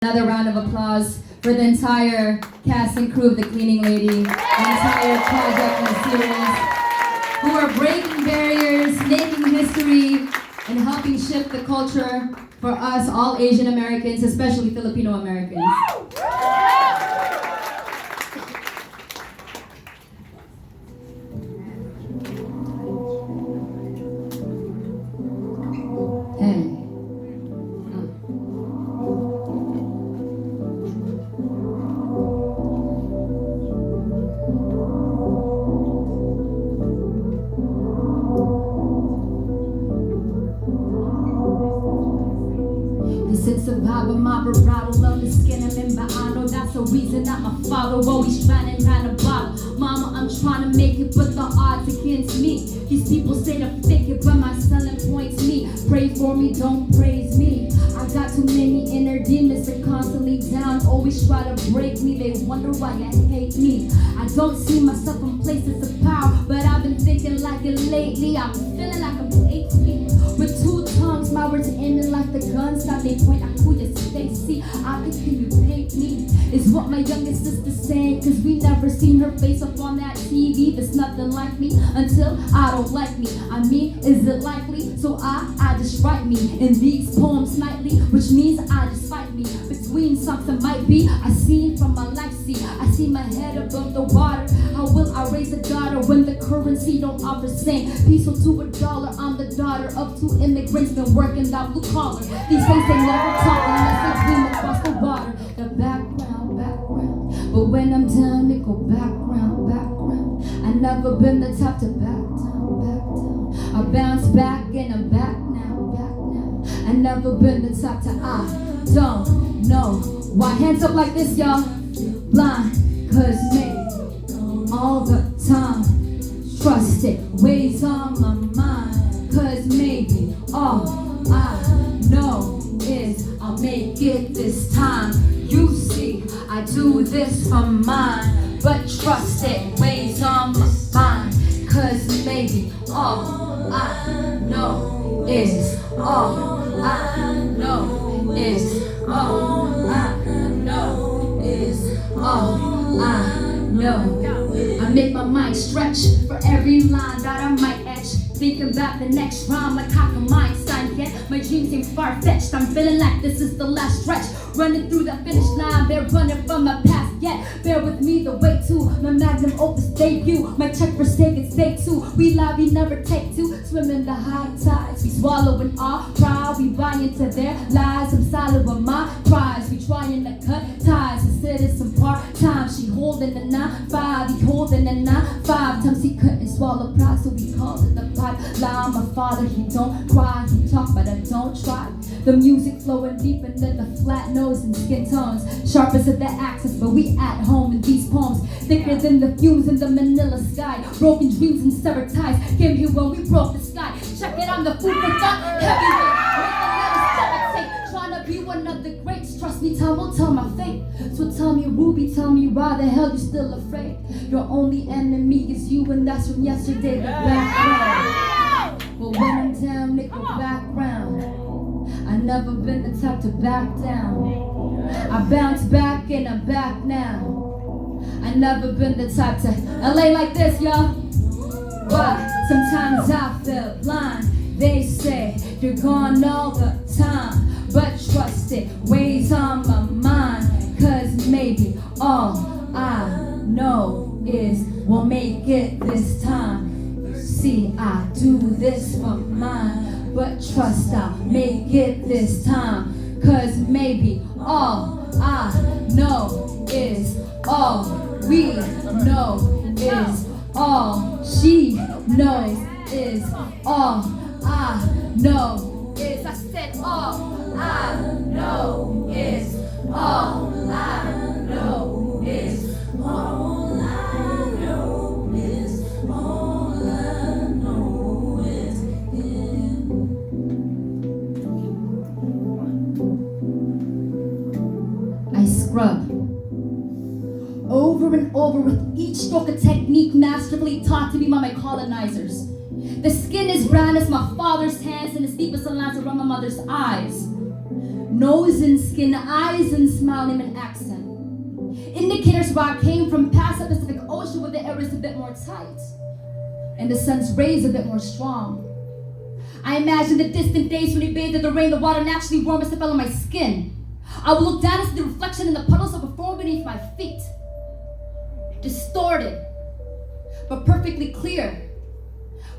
Another round of applause for the entire cast and crew of The Cleaning Lady, the entire project and series, who are breaking barriers, making history, and helping shift the culture for us, all Asian Americans, especially Filipino Americans. Hey. Since survivor, my bravado, love the skin I'm in, but I know that's the reason that my father always trying to bottle. Mama, I'm trying to make it, but the odds against me. These people say to fake it, but my selling points me. Pray for me, don't praise me. I got too many inner demons, they're constantly down, always try to break me. They wonder why I hate me. I don't see myself in places of power, but I've been thinking like it lately. I'm feeling like I'm 18 with two tongues, my words aiming like the guns. Now they point at who you Stacy. I think can you paint me? Is what my youngest sister saying, cause we never seen her face up on that TV. There's nothing like me until I don't like me. I mean, is it likely? So I just write me in these poems nightly, which means I just fight me between something might be. I seen from my life, see, I see my head above the water. How will I raise a daughter when the currency don't offer same peso to $1? I'm the daughter of two immigrants, been working that blue collar. These things they never talk unless they dream across the water. The background, but when I'm down, it go background. I never been the type to back down. I bounce back and I'm back now. I never been the type to I don't know why. Hands up like this, y'all. Blind, cause maybe all the time. Trust it, weighs on my mind. Cause maybe all I know is I'll make it this time. You see, I do this for mine, but trust it, weighs on my mind. Cause maybe all I know is all I know is all I know is all I know. I make my mind stretch for every line that I might etch. Thinking about the next rhyme like how can Einstein get? My dreams seem far-fetched. I'm feeling like this is the last stretch. Running through the finish line, they're running from my past yet. Bear with me the way to my magnum opus debut. My check for steak is fake too. We lie, we never take two. Swim in the high tides, we swallow in our pride. We buy into their lies. I'm silent with my cries. We trying to cut ties instead of some part-time. She holding the 9-5, he holding the 9-5. Times he couldn't swallow pride, so we called it the pipeline. My father, he don't cry, he talk, but I don't try. The music flowing deep into the flat nose and skin tones, sharp as the accents, but we at home in these poems. Thicker than the fumes in the Manila sky. Broken dreams and severed ties came here when we broke the sky. Check it on the food for thought, heavyweight. Trying to be one of the greats. Trust me, time will tell my fate. So tell me, Ruby, tell me why the hell you still afraid? Your only enemy is you, and that's from yesterday, the background. But when I'm down, they go background. I never been the type to back down. I bounce back and I'm back now. I never been the type to LA like this, y'all. Why? Sometimes I feel blind. They say you're gone all the time, but trust it, weighs on my mind. Cause maybe all I know is we'll make it this time. See, I do this for mine, but trust I'll make it this time. Cause maybe all I know is all we know is all she knows is all I know is. I said all I know is all I know is all I know is all I know is him. I scrub over and over with each stroke a technique masterfully taught to me by my colonizers. The skin is brown as my father's hands, and as deep as the lines around my mother's eyes. Nose and skin, eyes and smile, name and accent. Indicators where I came from, past the Pacific Ocean, where the air is a bit more tight and the sun's rays a bit more strong. I imagine the distant days when we bathed in the rain, the water naturally warm as it fell on my skin. I would look down and see the reflection in the puddles of a floor beneath my feet. Distorted, but perfectly clear.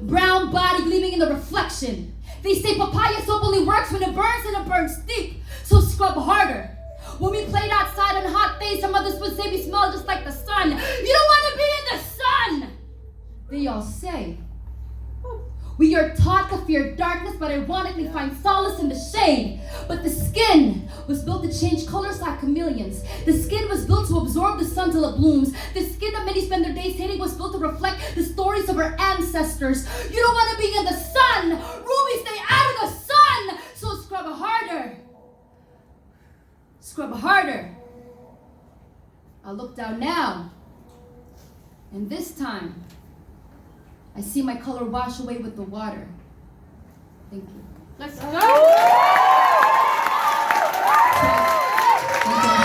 Brown body gleaming in the reflection. They say papaya soap only works when it burns and it burns deep, so scrub harder. When we played outside on hot days, some others would say we smell just like the sun. You don't want to be in the sun, they all say. We are taught to fear darkness, but ironically find solace in the shade. But the skin was built to change colors like chameleons. The skin was built to absorb the sun till it blooms. The skin that many spend their days hating was built to reflect the stories of our ancestors. You don't want to be in the sun. Ruby, stay out of the sun. So scrub harder. Scrub harder. I look down now, and this time, I see my color wash away with the water. Thank you. Let's go! Thank you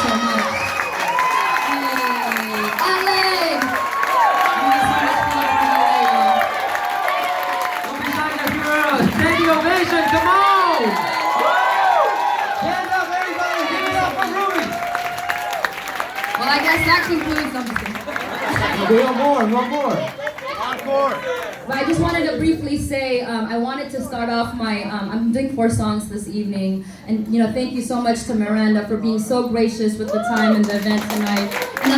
so much. Hey, LA! Thank you, ovation, come on! Stand up, everybody, give it up for Ruby! Well, I guess that concludes something. We want more. But I just wanted to briefly say, I wanted to start off my, I'm doing 4 songs this evening, and thank you so much to Miranda for being so gracious with the time and the event tonight, and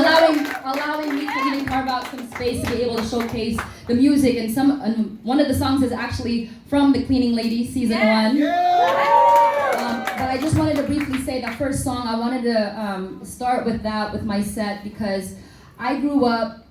allowing me to even carve out some space to be able to showcase the music, and one of the songs is actually from The Cleaning Lady, season 1. But I just wanted to briefly say that first song, I wanted to start with that, with my set, because I grew up.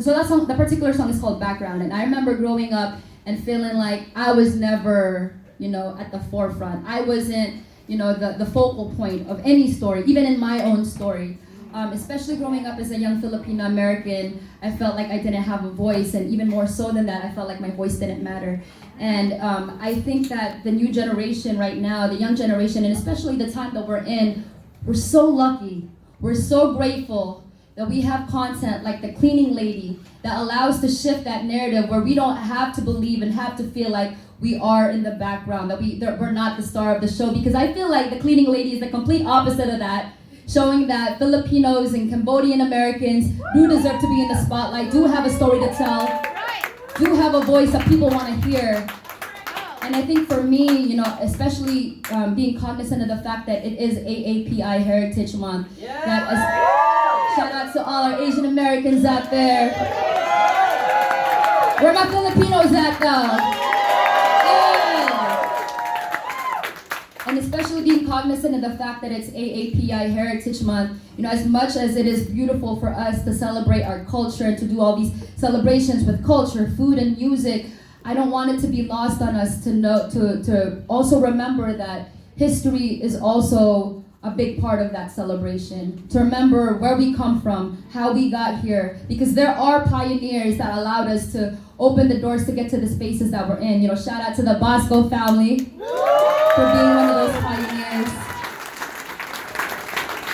So that particular song is called Background, and I remember growing up and feeling like I was never, at the forefront. I wasn't, the focal point of any story, even in my own story. Especially growing up as a young Filipino American, I felt like I didn't have a voice, and even more so than that, I felt like my voice didn't matter. And I think that the new generation right now, the young generation, and especially the time that we're in, we're so lucky, we're so grateful that we have content like The Cleaning Lady that allows to shift that narrative where we don't have to believe and have to feel like we are in the background, that we're not the star of the show. Because I feel like The Cleaning Lady is the complete opposite of that, showing that Filipinos and Cambodian Americans do deserve to be in the spotlight, do have a story to tell, do have a voice that people want to hear. And I think for me, especially being cognizant of the fact that it is AAPI Heritage Month, shout out to all our Asian Americans out there. Where my Filipinos at though? Yeah. And especially being cognizant of the fact that it's AAPI Heritage Month, as much as it is beautiful for us to celebrate our culture and to do all these celebrations with culture, food, and music, I don't want it to be lost on us to also remember that history is also a big part of that celebration. To remember where we come from, how we got here, because there are pioneers that allowed us to open the doors to get to the spaces that we're in. Shout out to the Bosco family for being one of those pioneers.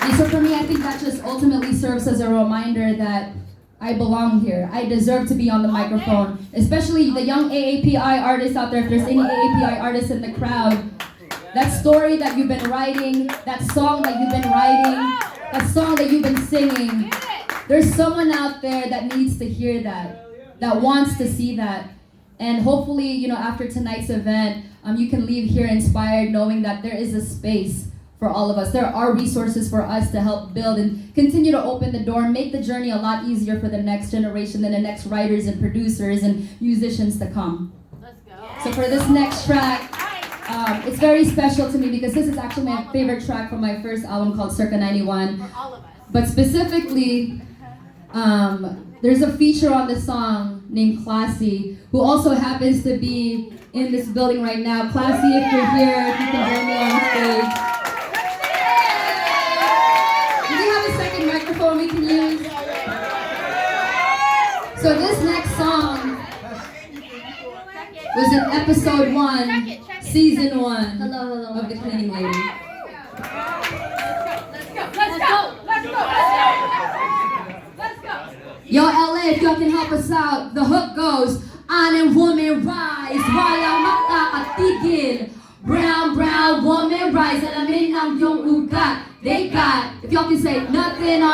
And so for me, I think that just ultimately serves as a reminder that I belong here. I deserve to be on the microphone, especially the young AAPI artists out there. If there's any AAPI artists in the crowd, that story that you've been writing, that song that you've been writing, that song that you've been singing, there's someone out there that needs to hear that wants to see that. And hopefully, after tonight's event, you can leave here inspired knowing that there is a space for all of us. There are resources for us to help build and continue to open the door, make the journey a lot easier for the next generation and the next writers and producers and musicians to come. Let's go. So for this next track, it's very special to me because this is actually my favorite track from my first album called Circa 91. For all of us. But specifically, there's a feature on this song named Classy, who also happens to be in this building right now. Classy, if you're here, if you can join me on stage. Do you have a second microphone we can use? So this next song was in episode 1, season 1 of The Cleaning Lady. Yo, LA, if y'all can help us out, the hook goes, on and woman rise, walang makakatigil. Brown, brown woman rise, alamin ang iyong ugat. They got, if y'all can say, nothing on